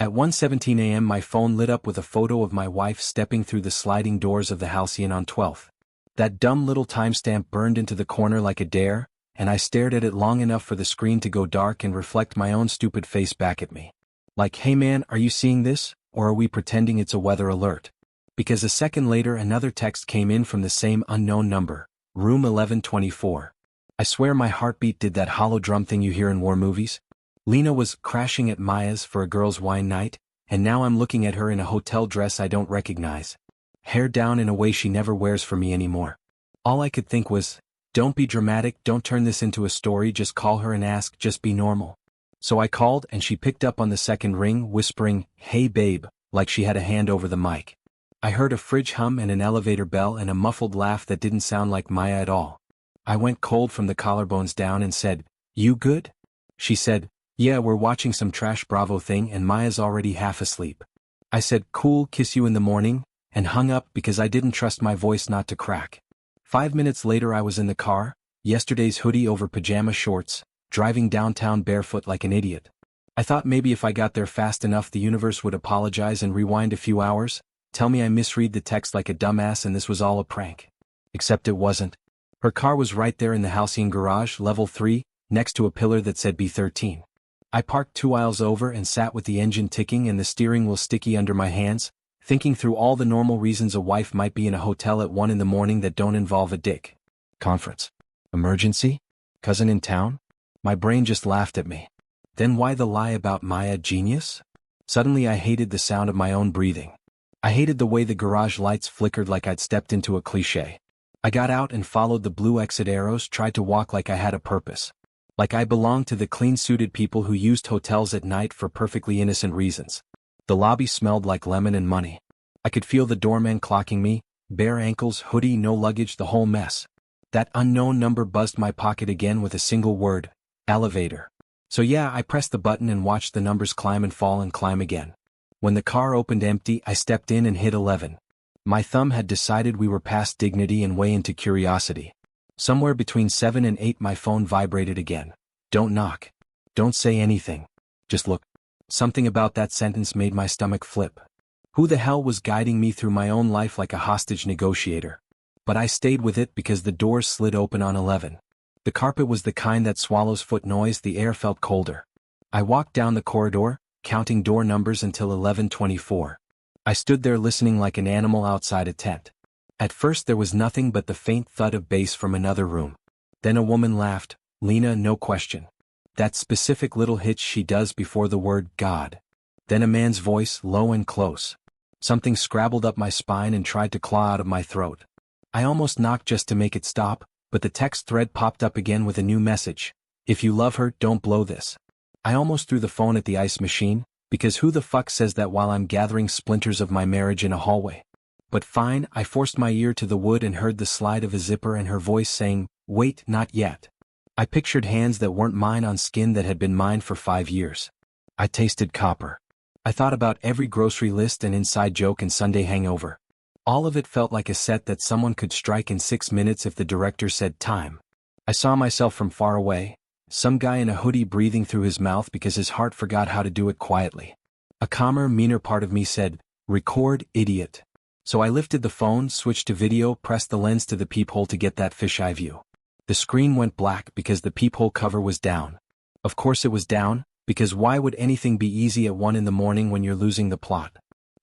At 1:17 a.m. my phone lit up with a photo of my wife stepping through the sliding doors of the Halcyon on 12th. That dumb little timestamp burned into the corner like a dare, and I stared at it long enough for the screen to go dark and reflect my own stupid face back at me. Like, hey man, are you seeing this, or are we pretending it's a weather alert? Because a second later another text came in from the same unknown number, room 1124. I swear my heartbeat did that hollow drum thing you hear in war movies. Lena was crashing at Maya's for a girls' wine night, and now I'm looking at her in a hotel dress I don't recognize. Hair down in a way she never wears for me anymore. All I could think was, don't be dramatic, don't turn this into a story, just call her and ask, just be normal. So I called and she picked up on the second ring, whispering, hey babe, like she had a hand over the mic. I heard a fridge hum and an elevator bell and a muffled laugh that didn't sound like Maya at all. I went cold from the collarbones down and said, you good? She said, yeah, we're watching some trash Bravo thing and Maya's already half asleep. I said, cool, kiss you in the morning, and hung up because I didn't trust my voice not to crack. 5 minutes later I was in the car, yesterday's hoodie over pajama shorts, driving downtown barefoot like an idiot. I thought maybe if I got there fast enough the universe would apologize and rewind a few hours, tell me I misread the text like a dumbass and this was all a prank. Except it wasn't. Her car was right there in the Halcyon garage, level 3, next to a pillar that said B13. I parked 2 aisles over and sat with the engine ticking and the steering wheel sticky under my hands, thinking through all the normal reasons a wife might be in a hotel at 1 in the morning that don't involve a dick. Conference. Emergency? Cousin in town? My brain just laughed at me. Then why the lie about Maya, genius? Suddenly I hated the sound of my own breathing. I hated the way the garage lights flickered like I'd stepped into a cliché. I got out and followed the blue exit arrows, tried to walk like I had a purpose. Like I belonged to the clean-suited people who used hotels at night for perfectly innocent reasons. The lobby smelled like lemon and money. I could feel the doorman clocking me, bare ankles, hoodie, no luggage, the whole mess. That unknown number buzzed my pocket again with a single word, elevator. So yeah, I pressed the button and watched the numbers climb and fall and climb again. When the car opened empty, I stepped in and hit 11. My thumb had decided we were past dignity and way into curiosity. Somewhere between 7 and 8 my phone vibrated again. Don't knock. Don't say anything. Just look. Something about that sentence made my stomach flip. Who the hell was guiding me through my own life like a hostage negotiator? But I stayed with it because the doors slid open on 11. The carpet was the kind that swallows foot noise, the air felt colder. I walked down the corridor, counting door numbers until 1124. I stood there listening like an animal outside a tent. At first there was nothing but the faint thud of bass from another room. Then a woman laughed, Lena, no question. That specific little hitch she does before the word God. Then a man's voice, low and close. Something scrabbled up my spine and tried to claw out of my throat. I almost knocked just to make it stop, but the text thread popped up again with a new message. If you love her, don't blow this. I almost threw the phone at the ice machine, because who the fuck says that while I'm gathering splinters of my marriage in a hallway? But fine, I forced my ear to the wood and heard the slide of a zipper and her voice saying, wait, not yet. I pictured hands that weren't mine on skin that had been mine for 5 years. I tasted copper. I thought about every grocery list and inside joke and Sunday hangover. All of it felt like a set that someone could strike in 6 minutes if the director said time. I saw myself from far away, some guy in a hoodie breathing through his mouth because his heart forgot how to do it quietly. A calmer, meaner part of me said, record, idiot. So I lifted the phone, switched to video, pressed the lens to the peephole to get that fisheye view. The screen went black because the peephole cover was down. Of course it was down, because why would anything be easy at 1 in the morning when you're losing the plot?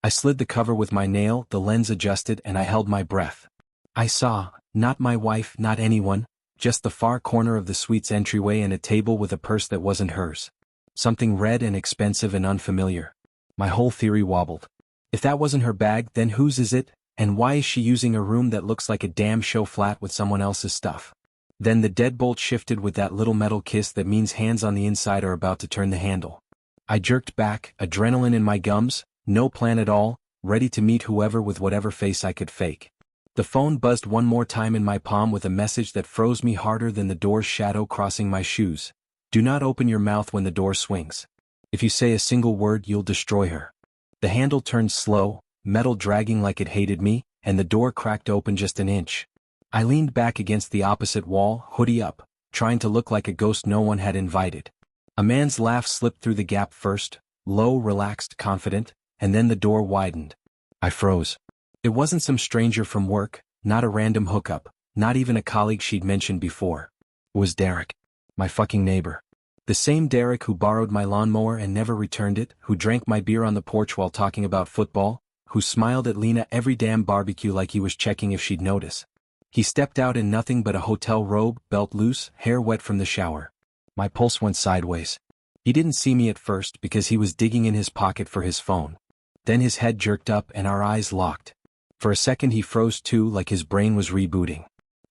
I slid the cover with my nail, the lens adjusted, and I held my breath. I saw, not my wife, not anyone, just the far corner of the suite's entryway and a table with a purse that wasn't hers. Something red and expensive and unfamiliar. My whole theory wobbled. If that wasn't her bag, then whose is it, and why is she using a room that looks like a damn show flat with someone else's stuff? Then the deadbolt shifted with that little metal kiss that means hands on the inside are about to turn the handle. I jerked back, adrenaline in my gums, no plan at all, ready to meet whoever with whatever face I could fake. The phone buzzed one more time in my palm with a message that froze me harder than the door's shadow crossing my shoes. Do not open your mouth when the door swings. If you say a single word, you'll destroy her. The handle turned slow, metal dragging like it hated me, and the door cracked open just an inch. I leaned back against the opposite wall, hoodie up, trying to look like a ghost no one had invited. A man's laugh slipped through the gap first, low, relaxed, confident, and then the door widened. I froze. It wasn't some stranger from work, not a random hookup, not even a colleague she'd mentioned before. It was Derek. My fucking neighbor. The same Derek who borrowed my lawnmower and never returned it, who drank my beer on the porch while talking about football, who smiled at Lena every damn barbecue like he was checking if she'd notice. He stepped out in nothing but a hotel robe, belt loose, hair wet from the shower. My pulse went sideways. He didn't see me at first because he was digging in his pocket for his phone. Then his head jerked up and our eyes locked. For a second he froze too, like his brain was rebooting.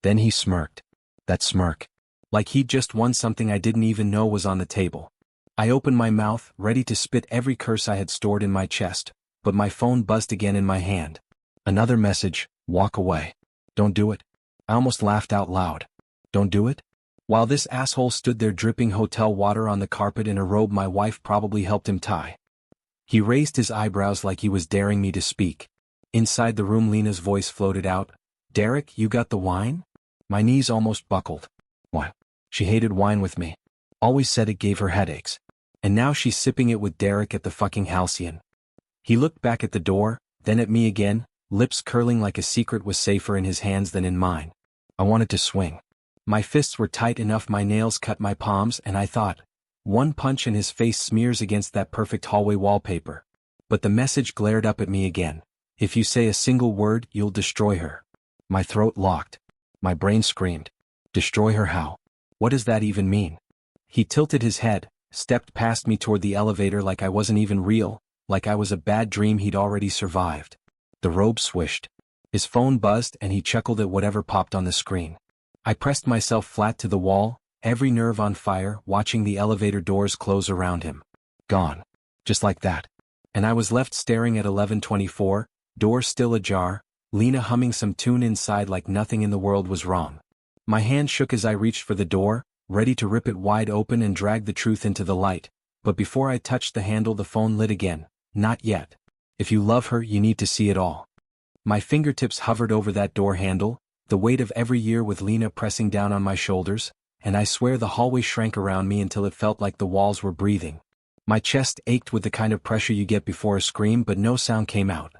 Then he smirked. That smirk. Like he'd just won something I didn't even know was on the table. I opened my mouth, ready to spit every curse I had stored in my chest, but my phone buzzed again in my hand. Another message: walk away. Don't do it. I almost laughed out loud. Don't do it? While this asshole stood there dripping hotel water on the carpet in a robe my wife probably helped him tie. He raised his eyebrows like he was daring me to speak. Inside the room Lena's voice floated out. Derek, you got the wine? My knees almost buckled. What? She hated wine with me. Always said it gave her headaches. And now she's sipping it with Derek at the fucking Halcyon. He looked back at the door, then at me again, lips curling like a secret was safer in his hands than in mine. I wanted to swing. My fists were tight enough my nails cut my palms and I thought, one punch and his face smears against that perfect hallway wallpaper. But the message glared up at me again. If you say a single word, you'll destroy her. My throat locked. My brain screamed. Destroy her how? What does that even mean? He tilted his head, stepped past me toward the elevator like I wasn't even real, like I was a bad dream he'd already survived. The robe swished. His phone buzzed and he chuckled at whatever popped on the screen. I pressed myself flat to the wall, every nerve on fire, watching the elevator doors close around him. Gone. Just like that. And I was left staring at 11:24, door still ajar, Lena humming some tune inside like nothing in the world was wrong. My hand shook as I reached for the door, ready to rip it wide open and drag the truth into the light, but before I touched the handle the phone lit again. Not yet. If you love her, you need to see it all. My fingertips hovered over that door handle, the weight of every year with Lena pressing down on my shoulders, and I swear the hallway shrank around me until it felt like the walls were breathing. My chest ached with the kind of pressure you get before a scream, but no sound came out.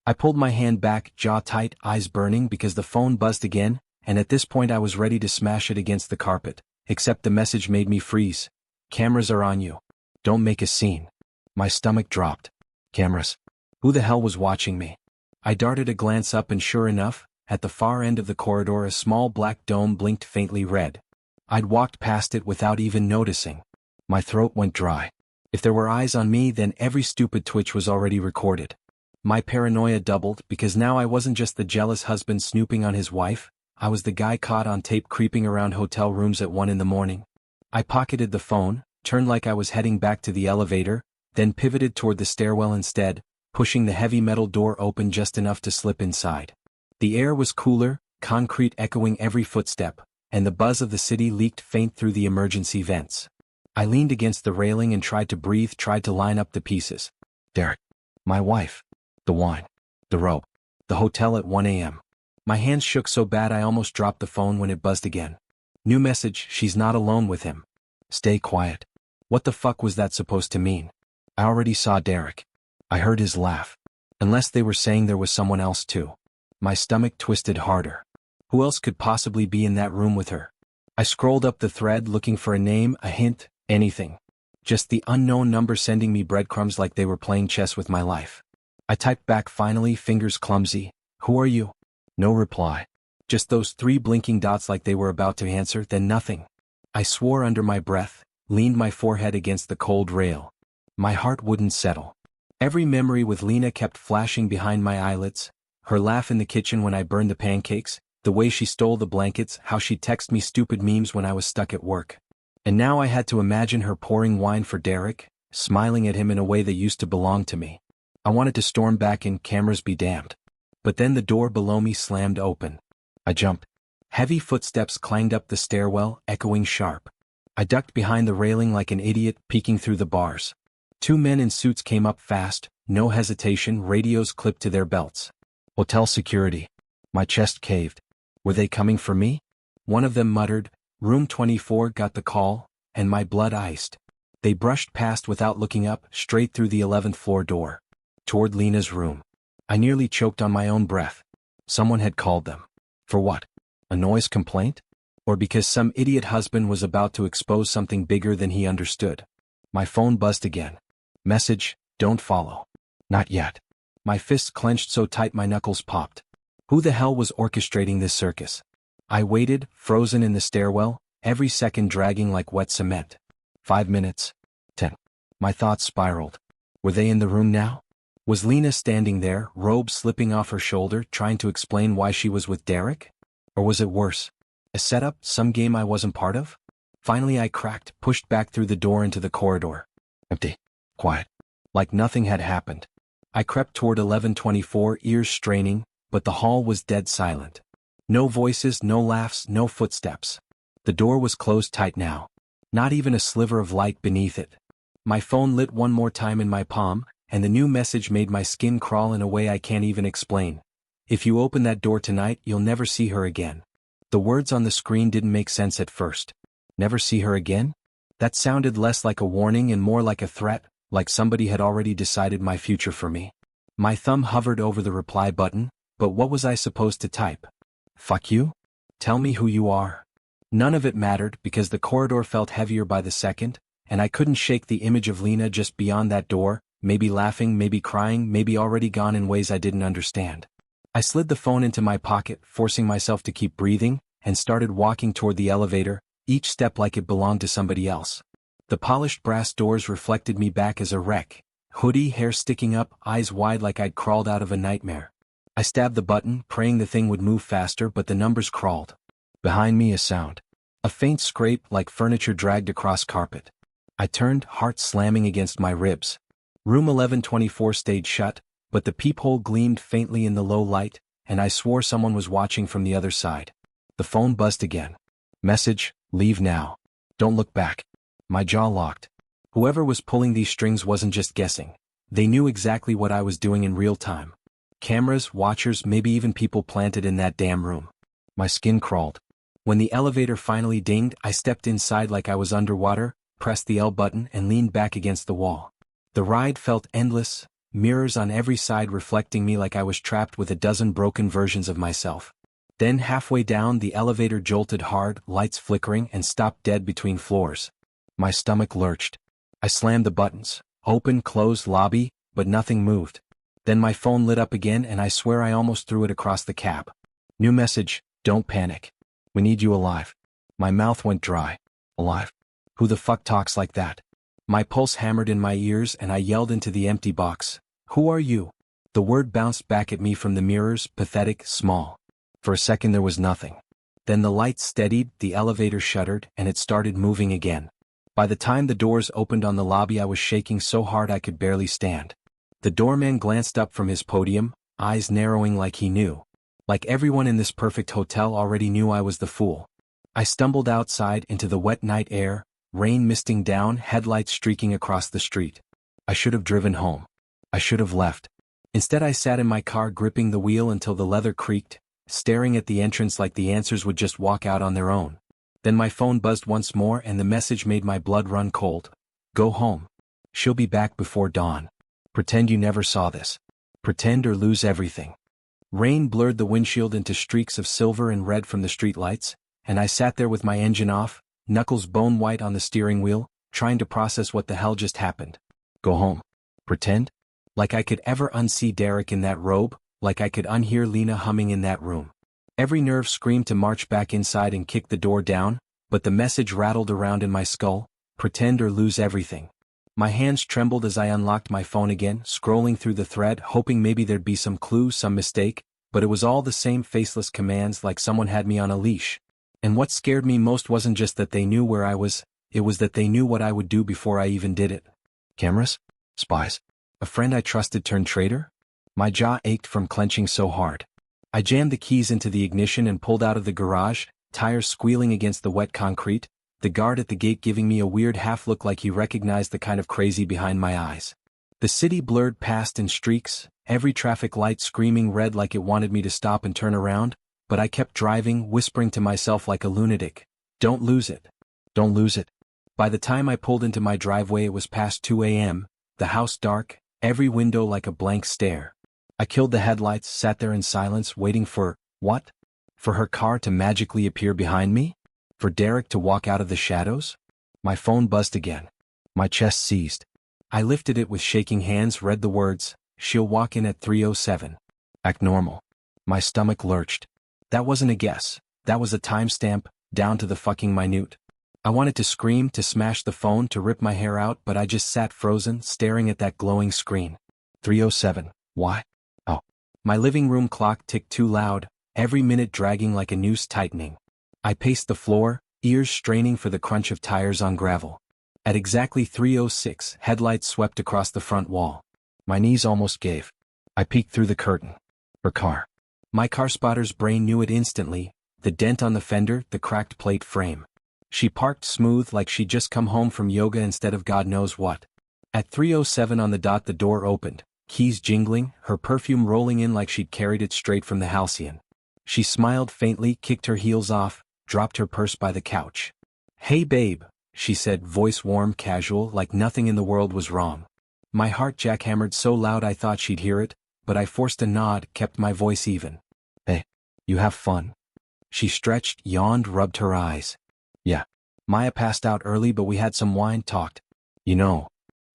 I pulled my hand back, jaw tight, eyes burning because the phone buzzed again, and at this point I was ready to smash it against the carpet, except the message made me freeze. Cameras are on you. Don't make a scene. My stomach dropped. Cameras. Who the hell was watching me? I darted a glance up and sure enough, at the far end of the corridor a small black dome blinked faintly red. I'd walked past it without even noticing. My throat went dry. If there were eyes on me, then every stupid twitch was already recorded. My paranoia doubled because now I wasn't just the jealous husband snooping on his wife, I was the guy caught on tape creeping around hotel rooms at 1 a.m. I pocketed the phone, turned like I was heading back to the elevator, then pivoted toward the stairwell instead, pushing the heavy metal door open just enough to slip inside. The air was cooler, concrete echoing every footstep, and the buzz of the city leaked faint through the emergency vents. I leaned against the railing and tried to breathe, tried to line up the pieces. Derek. My wife. The wine. The robe. The hotel at 1 a.m. My hands shook so bad I almost dropped the phone when it buzzed again. New message: she's not alone with him. Stay quiet. What the fuck was that supposed to mean? I already saw Derek. I heard his laugh. Unless they were saying there was someone else too. My stomach twisted harder. Who else could possibly be in that room with her? I scrolled up the thread looking for a name, a hint, anything. Just the unknown number sending me breadcrumbs like they were playing chess with my life. I typed back finally, fingers clumsy. Who are you? No reply. Just those 3 blinking dots like they were about to answer, then nothing. I swore under my breath, leaned my forehead against the cold rail. My heart wouldn't settle. Every memory with Lena kept flashing behind my eyelids. Her laugh in the kitchen when I burned the pancakes, the way she stole the blankets, how she'd text me stupid memes when I was stuck at work. And now I had to imagine her pouring wine for Derek, smiling at him in a way that used to belong to me. I wanted to storm back in, cameras be damned. But then the door below me slammed open. I jumped. Heavy footsteps clanged up the stairwell, echoing sharp. I ducked behind the railing like an idiot, peeking through the bars. 2 men in suits came up fast, no hesitation, radios clipped to their belts. Hotel security. My chest caved. Were they coming for me? One of them muttered, "Room 24 got the call," and my blood iced. They brushed past without looking up, straight through the 11th floor door. Toward Lena's room. I nearly choked on my own breath. Someone had called them. For what? A noise complaint? Or because some idiot husband was about to expose something bigger than he understood? My phone buzzed again. Message, don't follow. Not yet. My fists clenched so tight my knuckles popped. Who the hell was orchestrating this circus? I waited, frozen in the stairwell, every second dragging like wet cement. 5 minutes. 10. My thoughts spiraled. Were they in the room now? Was Lena standing there, robe slipping off her shoulder, trying to explain why she was with Derek? Or was it worse? A setup, some game I wasn't part of? Finally I cracked, pushed back through the door into the corridor. Empty. Quiet. Like nothing had happened. I crept toward 1124, ears straining, but the hall was dead silent. No voices, no laughs, no footsteps. The door was closed tight now. Not even a sliver of light beneath it. My phone lit one more time in my palm, and the new message made my skin crawl in a way I can't even explain. If you open that door tonight, you'll never see her again. The words on the screen didn't make sense at first. Never see her again? That sounded less like a warning and more like a threat, like somebody had already decided my future for me. My thumb hovered over the reply button, but what was I supposed to type? Fuck you? Tell me who you are. None of it mattered because the corridor felt heavier by the second, and I couldn't shake the image of Lena just beyond that door, maybe laughing, maybe crying, maybe already gone in ways I didn't understand. I slid the phone into my pocket, forcing myself to keep breathing, and started walking toward the elevator, each step like it belonged to somebody else. The polished brass doors reflected me back as a wreck, hoodie, hair sticking up, eyes wide like I'd crawled out of a nightmare. I stabbed the button, praying the thing would move faster, but the numbers crawled. Behind me a sound. A faint scrape like furniture dragged across carpet. I turned, heart slamming against my ribs. Room 1124 stayed shut, but the peephole gleamed faintly in the low light, and I swore someone was watching from the other side. The phone buzzed again. Message, leave now. Don't look back. My jaw locked. Whoever was pulling these strings wasn't just guessing. They knew exactly what I was doing in real time. Cameras, watchers, maybe even people planted in that damn room. My skin crawled. When the elevator finally dinged, I stepped inside like I was underwater, pressed the L button, and leaned back against the wall. The ride felt endless, mirrors on every side reflecting me like I was trapped with a dozen broken versions of myself. Then halfway down, the elevator jolted hard, lights flickering, and stopped dead between floors. My stomach lurched. I slammed the buttons. Open, close, lobby, but nothing moved. Then my phone lit up again and I swear I almost threw it across the cab. New message, don't panic. We need you alive. My mouth went dry. Alive? Who the fuck talks like that? My pulse hammered in my ears and I yelled into the empty box. Who are you? The word bounced back at me from the mirrors, pathetic, small. For a second there was nothing. Then the lights steadied, the elevator shuddered, and it started moving again. By the time the doors opened on the lobby I was shaking so hard I could barely stand. The doorman glanced up from his podium, eyes narrowing like he knew. Like everyone in this perfect hotel already knew I was the fool. I stumbled outside into the wet night air, rain misting down, headlights streaking across the street. I should have driven home. I should have left. Instead I sat in my car gripping the wheel until the leather creaked, staring at the entrance like the answers would just walk out on their own. Then my phone buzzed once more and the message made my blood run cold. Go home. She'll be back before dawn. Pretend you never saw this. Pretend or lose everything. Rain blurred the windshield into streaks of silver and red from the streetlights, and I sat there with my engine off, knuckles bone white on the steering wheel, trying to process what the hell just happened. Go home. Pretend? Like I could ever unsee Derek in that robe, like I could unhear Lena humming in that room. Every nerve screamed to march back inside and kick the door down, but the message rattled around in my skull, pretend or lose everything. My hands trembled as I unlocked my phone again, scrolling through the thread, hoping maybe there'd be some clue, some mistake, but it was all the same faceless commands like someone had me on a leash. And what scared me most wasn't just that they knew where I was, it was that they knew what I would do before I even did it. Cameras? Spies? A friend I trusted turned traitor? My jaw ached from clenching so hard. I jammed the keys into the ignition and pulled out of the garage, tires squealing against the wet concrete, the guard at the gate giving me a weird half-look like he recognized the kind of crazy behind my eyes. The city blurred past in streaks, every traffic light screaming red like it wanted me to stop and turn around, but I kept driving, whispering to myself like a lunatic, don't lose it. Don't lose it. By the time I pulled into my driveway it was past 2 a.m., the house dark, every window like a blank stare. I killed the headlights, sat there in silence waiting for, what? For her car to magically appear behind me? For Derek to walk out of the shadows? My phone buzzed again. My chest seized. I lifted it with shaking hands, read the words, "She'll walk in at 3:07. Act normal." My stomach lurched. That wasn't a guess. That was a timestamp, down to the fucking minute. I wanted to scream, to smash the phone, to rip my hair out, but I just sat frozen, staring at that glowing screen. 3:07. Why? Oh. My living room clock ticked too loud, every minute dragging like a noose tightening. I paced the floor, ears straining for the crunch of tires on gravel. At exactly 3:06, headlights swept across the front wall. My knees almost gave. I peeked through the curtain. Her car. My car spotter's brain knew it instantly, the dent on the fender, the cracked plate frame. She parked smooth like she'd just come home from yoga instead of God knows what. At 3:07 on the dot the door opened, keys jingling, her perfume rolling in like she'd carried it straight from the halcyon. She smiled faintly, kicked her heels off, dropped her purse by the couch. "Hey babe," she said, voice warm, casual, like nothing in the world was wrong. My heart jackhammered so loud I thought she'd hear it, but I forced a nod, kept my voice even. "Hey, you have fun?" She stretched, yawned, rubbed her eyes. "Yeah. Maya passed out early but we had some wine, talked. You know."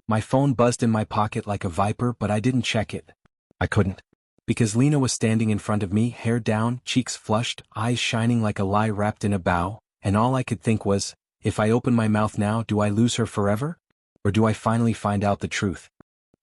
My phone buzzed in my pocket like a viper but I didn't check it. I couldn't. Because Lena was standing in front of me, hair down, cheeks flushed, eyes shining like a lie wrapped in a bow, and all I could think was, if I open my mouth now, do I lose her forever? Or do I finally find out the truth?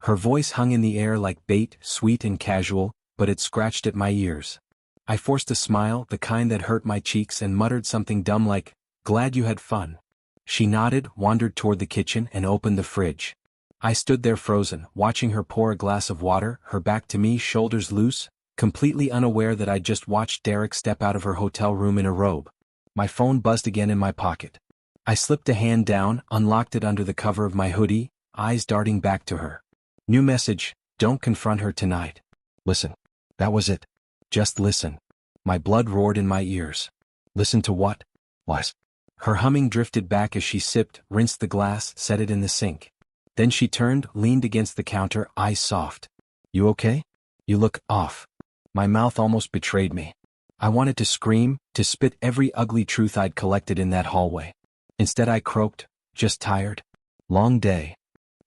Her voice hung in the air like bait, sweet and casual, but it scratched at my ears. I forced a smile, the kind that hurt my cheeks, and muttered something dumb like, "Glad you had fun." She nodded, wandered toward the kitchen, and opened the fridge. I stood there frozen, watching her pour a glass of water, her back to me, shoulders loose, completely unaware that I'd just watched Derek step out of her hotel room in a robe. My phone buzzed again in my pocket. I slipped a hand down, unlocked it under the cover of my hoodie, eyes darting back to her. New message, "Don't confront her tonight. Listen." That was it. Just listen. My blood roared in my ears. Listen to what? Was. Her humming drifted back as she sipped, rinsed the glass, set it in the sink. Then she turned, leaned against the counter, eyes soft. "You okay? You look off." My mouth almost betrayed me. I wanted to scream, to spit every ugly truth I'd collected in that hallway. Instead I croaked, "Just tired. Long day."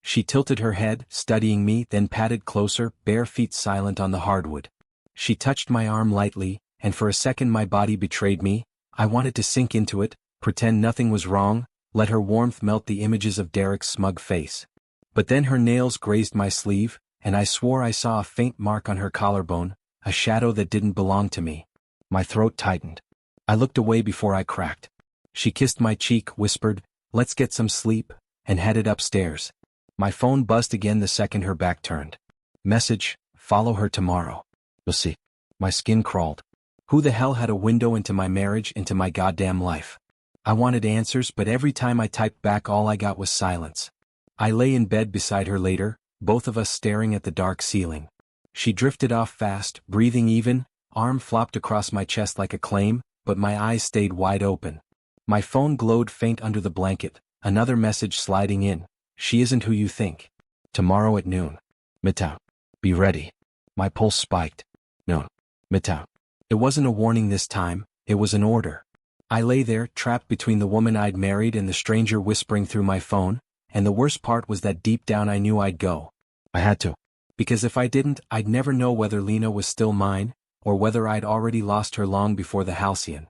She tilted her head, studying me, then patted closer, bare feet silent on the hardwood. She touched my arm lightly, and for a second my body betrayed me. I wanted to sink into it, pretend nothing was wrong, let her warmth melt the images of Derek's smug face. But then her nails grazed my sleeve, and I swore I saw a faint mark on her collarbone, a shadow that didn't belong to me. My throat tightened. I looked away before I cracked. She kissed my cheek, whispered, "Let's get some sleep," and headed upstairs. My phone buzzed again the second her back turned. Message, "Follow her tomorrow. You'll see." My skin crawled. Who the hell had a window into my marriage, into my goddamn life? I wanted answers, but every time I typed back all I got was silence. I lay in bed beside her later, both of us staring at the dark ceiling. She drifted off fast, breathing even, arm flopped across my chest like a claim, but my eyes stayed wide open. My phone glowed faint under the blanket, another message sliding in. "She isn't who you think. Tomorrow at noon. Midtown. Be ready." My pulse spiked. "Noon. Midtown." It wasn't a warning this time, it was an order. I lay there, trapped between the woman I'd married and the stranger whispering through my phone, and the worst part was that deep down I knew I'd go. I had to. Because if I didn't, I'd never know whether Lena was still mine, or whether I'd already lost her long before the halcyon.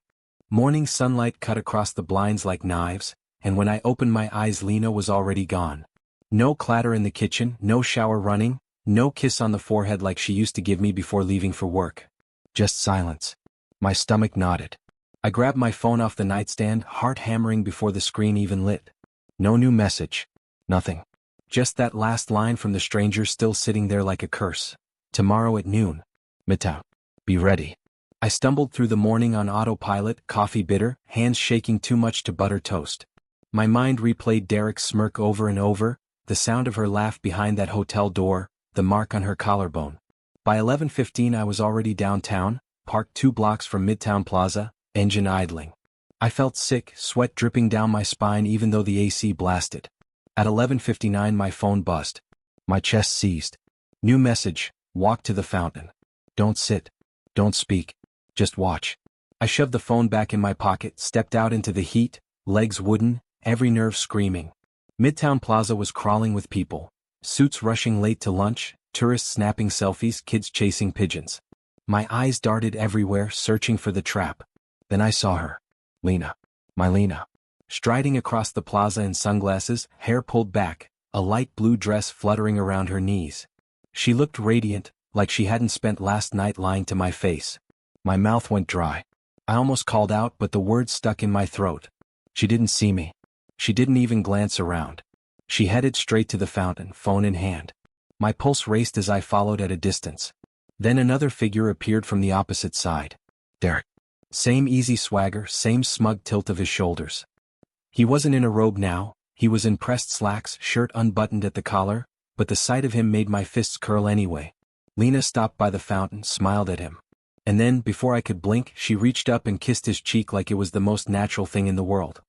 Morning sunlight cut across the blinds like knives, and when I opened my eyes Lena was already gone. No clatter in the kitchen, no shower running, no kiss on the forehead like she used to give me before leaving for work. Just silence. My stomach knotted. I grabbed my phone off the nightstand, heart hammering before the screen even lit. No new message. Nothing. Just that last line from the stranger still sitting there like a curse. "Tomorrow at noon. Midtown. Be ready." I stumbled through the morning on autopilot, coffee bitter, hands shaking too much to butter toast. My mind replayed Derek's smirk over and over, the sound of her laugh behind that hotel door, the mark on her collarbone. By 11:15 I was already downtown, parked 2 blocks from Midtown Plaza, engine idling. I felt sick, sweat dripping down my spine even though the AC blasted. At 11:59 my phone buzzed. My chest seized. New message, walk to the fountain. Don't sit. Don't speak. Just watch. I shoved the phone back in my pocket, stepped out into the heat, legs wooden, every nerve screaming. Midtown Plaza was crawling with people. Suits rushing late to lunch, tourists snapping selfies, kids chasing pigeons. My eyes darted everywhere, searching for the trap. Then I saw her. Lena. My Lena. Striding across the plaza in sunglasses, hair pulled back, a light blue dress fluttering around her knees. She looked radiant, like she hadn't spent last night lying to my face. My mouth went dry. I almost called out, but the words stuck in my throat. She didn't see me. She didn't even glance around. She headed straight to the fountain, phone in hand. My pulse raced as I followed at a distance. Then another figure appeared from the opposite side. Derek. Same easy swagger, same smug tilt of his shoulders. He wasn't in a robe now, he was in pressed slacks, shirt unbuttoned at the collar, but the sight of him made my fists curl anyway. Lena stopped by the fountain, smiled at him. And then, before I could blink, she reached up and kissed his cheek like it was the most natural thing in the world.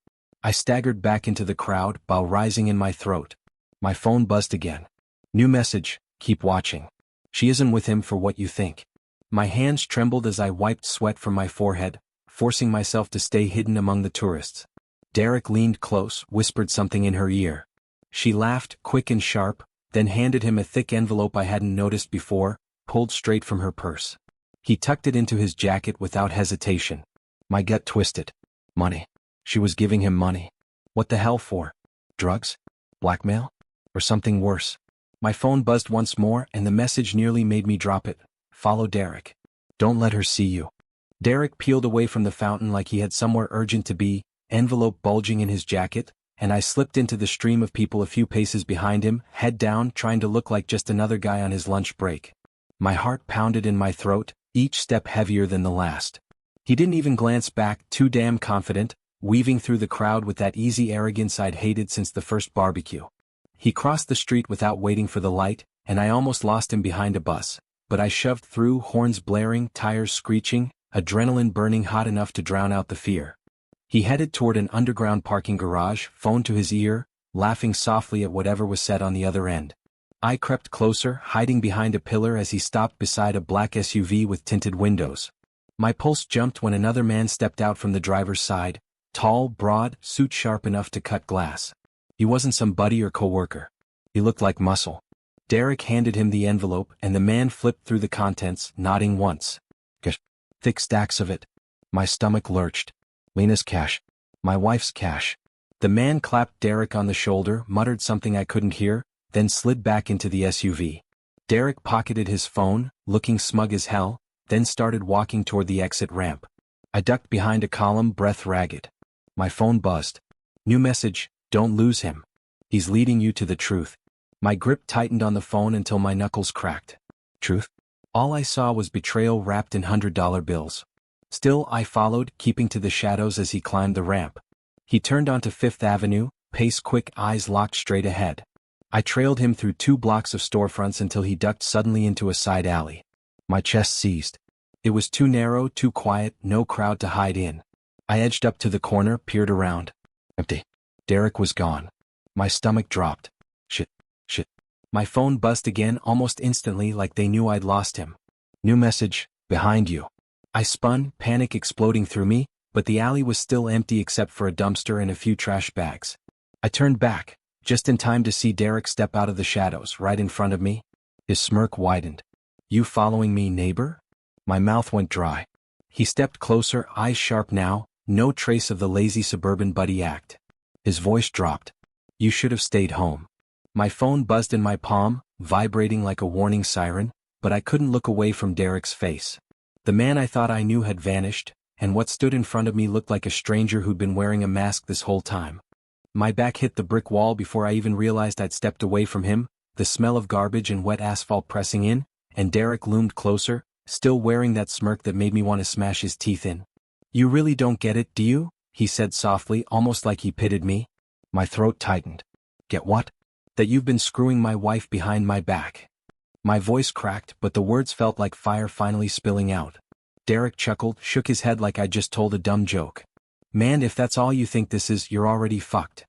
I staggered back into the crowd, bile rising in my throat. My phone buzzed again. New message, keep watching. She isn't with him for what you think. My hands trembled as I wiped sweat from my forehead, forcing myself to stay hidden among the tourists. Derek leaned close, whispered something in her ear. She laughed, quick and sharp, then handed him a thick envelope I hadn't noticed before, pulled straight from her purse. He tucked it into his jacket without hesitation. My gut twisted. Money. She was giving him money. What the hell for? Drugs? Blackmail? Or something worse? My phone buzzed once more and the message nearly made me drop it. Follow Derek. Don't let her see you. Derek peeled away from the fountain like he had somewhere urgent to be, envelope bulging in his jacket, and I slipped into the stream of people a few paces behind him, head down, trying to look like just another guy on his lunch break. My heart pounded in my throat, each step heavier than the last. He didn't even glance back, too damn confident, weaving through the crowd with that easy arrogance I'd hated since the first barbecue. He crossed the street without waiting for the light, and I almost lost him behind a bus, but I shoved through, horns blaring, tires screeching, adrenaline burning hot enough to drown out the fear. He headed toward an underground parking garage, phone to his ear, laughing softly at whatever was said on the other end. I crept closer, hiding behind a pillar as he stopped beside a black SUV with tinted windows. My pulse jumped when another man stepped out from the driver's side, tall, broad, suit sharp enough to cut glass. He wasn't some buddy or coworker. He looked like muscle. Derek handed him the envelope and the man flipped through the contents, nodding once. Gosh, thick stacks of it. My stomach lurched. Lena's cash. My wife's cash. The man clapped Derek on the shoulder, muttered something I couldn't hear, then slid back into the SUV. Derek pocketed his phone, looking smug as hell, then started walking toward the exit ramp. I ducked behind a column, breath ragged. My phone buzzed. New message, don't lose him. He's leading you to the truth. My grip tightened on the phone until my knuckles cracked. Truth? All I saw was betrayal wrapped in $100 bills. Still, I followed, keeping to the shadows as he climbed the ramp. He turned onto Fifth Avenue, pace quick, eyes locked straight ahead. I trailed him through 2 blocks of storefronts until he ducked suddenly into a side alley. My chest seized. It was too narrow, too quiet, no crowd to hide in. I edged up to the corner, peered around. Empty. Derek was gone. My stomach dropped. Shit. My phone buzzed again almost instantly like they knew I'd lost him. New message, behind you. I spun, panic exploding through me, but the alley was still empty except for a dumpster and a few trash bags. I turned back, just in time to see Derek step out of the shadows right in front of me. His smirk widened. You following me, neighbor? My mouth went dry. He stepped closer, eyes sharp now, no trace of the lazy suburban buddy act. His voice dropped. You should have stayed home. My phone buzzed in my palm, vibrating like a warning siren, but I couldn't look away from Derek's face. The man I thought I knew had vanished, and what stood in front of me looked like a stranger who'd been wearing a mask this whole time. My back hit the brick wall before I even realized I'd stepped away from him, the smell of garbage and wet asphalt pressing in, and Derek loomed closer, still wearing that smirk that made me want to smash his teeth in. You really don't get it, do you? He said softly, almost like he pitied me. My throat tightened. Get what? That you've been screwing my wife behind my back. My voice cracked, but the words felt like fire finally spilling out. Derek chuckled, shook his head like I'd just told a dumb joke. Man, if that's all you think this is, you're already fucked.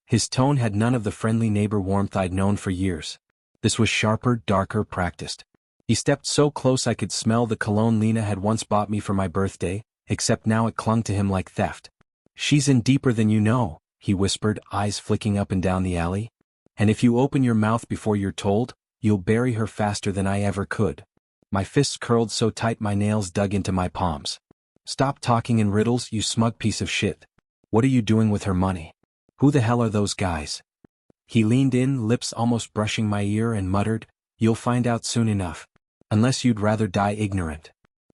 His tone had none of the friendly neighbor warmth I'd known for years. This was sharper, darker, practiced. He stepped so close I could smell the cologne Lena had once bought me for my birthday, except now it clung to him like theft. She's in deeper than you know, he whispered, eyes flicking up and down the alley. And if you open your mouth before you're told, you'll bury her faster than I ever could. My fists curled so tight my nails dug into my palms. Stop talking in riddles, you smug piece of shit. What are you doing with her money? Who the hell are those guys? He leaned in, lips almost brushing my ear, and muttered, "You'll find out soon enough. Unless you'd rather die ignorant."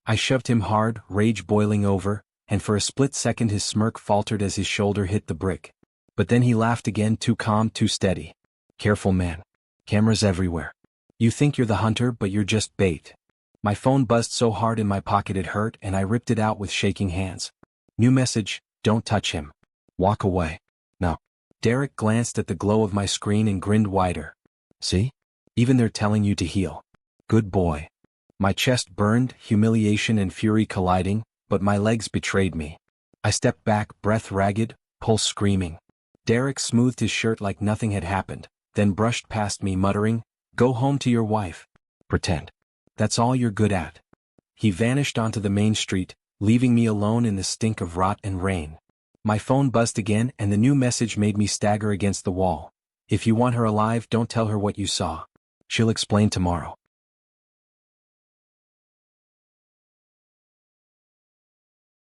I shoved him hard, rage boiling over, and for a split second his smirk faltered as his shoulder hit the brick. But then he laughed again, too calm, too steady. "Careful, man. Cameras everywhere. You think you're the hunter, but you're just bait." My phone buzzed so hard in my pocket it hurt, and I ripped it out with shaking hands. New message: don't touch him. Walk away. No. Derek glanced at the glow of my screen and grinned wider. See? Even they're telling you to heal. Good boy. My chest burned, humiliation and fury colliding, but my legs betrayed me. I stepped back, breath ragged, pulse screaming. Derek smoothed his shirt like nothing had happened, then brushed past me muttering, "Go home to your wife. Pretend. That's all you're good at." He vanished onto the main street, leaving me alone in the stink of rot and rain. My phone buzzed again, and the new message made me stagger against the wall. "If you want her alive, don't tell her what you saw. She'll explain tomorrow."